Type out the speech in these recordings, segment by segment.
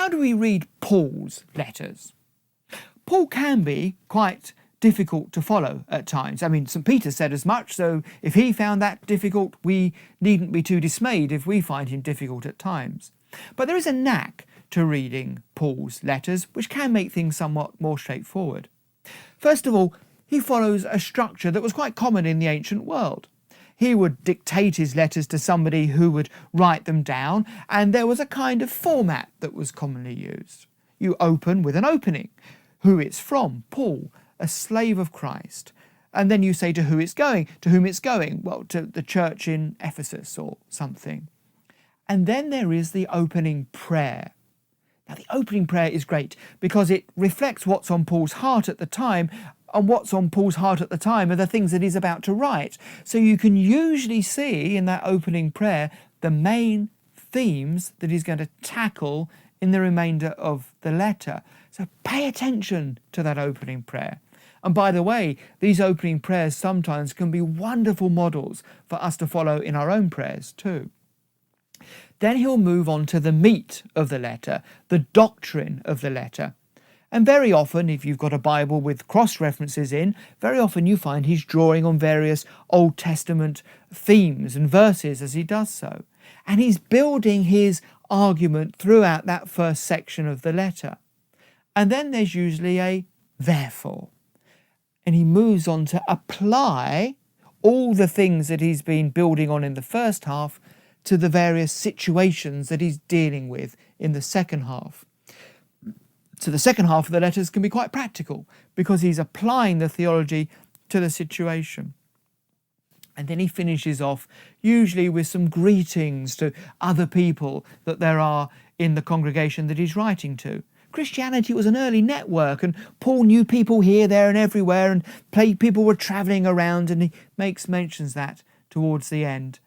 how do we read Paul's letters? Paul can be quite difficult to follow at times. I mean, St. Peter said as much, so if he found that difficult, we needn't be too dismayed if we find him difficult at times. But there is a knack to reading Paul's letters, which can make things somewhat more straightforward. First of all, he follows a structure that was quite common in the ancient world. He would dictate his letters to somebody who would write them down, and there was a kind of format that was commonly used. You open with an opening. Who it's from, Paul, a slave of Christ. And then you say to who it's going. To whom it's going? Well, to the church in Ephesus or something. And then there is the opening prayer. Now, the opening prayer is great because it reflects what's on Paul's heart at the time, and what's on Paul's heart at the time are the things that he's about to write. So you can usually see in that opening prayer the main themes that he's going to tackle in the remainder of the letter. So pay attention to that opening prayer. And by the way, these opening prayers sometimes can be wonderful models for us to follow in our own prayers too. Then he'll move on to the meat of the letter, the doctrine of the letter. And very often, if you've got a Bible with cross-references in, very often you find he's drawing on various Old Testament themes and verses as he does so. And he's building his argument throughout that first section of the letter. And then there's usually a therefore. And he moves on to apply all the things that he's been building on in the first half to the various situations that he's dealing with in the second half. So the second half of the letters can be quite practical because he's applying the theology to the situation. And then he finishes off usually with some greetings to other people that there are in the congregation that he's writing to. Christianity was an early network, and Paul knew people here, there and everywhere, and people were travelling around, and he mentions that towards the end.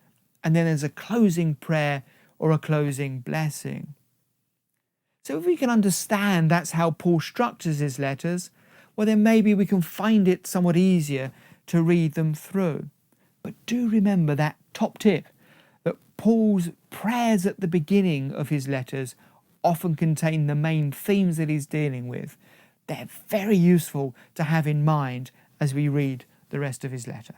And then there's a closing prayer or a closing blessing. So if we can understand that's how Paul structures his letters, well then maybe we can find it somewhat easier to read them through. But do remember that top tip, that Paul's prayers at the beginning of his letters often contain the main themes that he's dealing with. They're very useful to have in mind as we read the rest of his letter.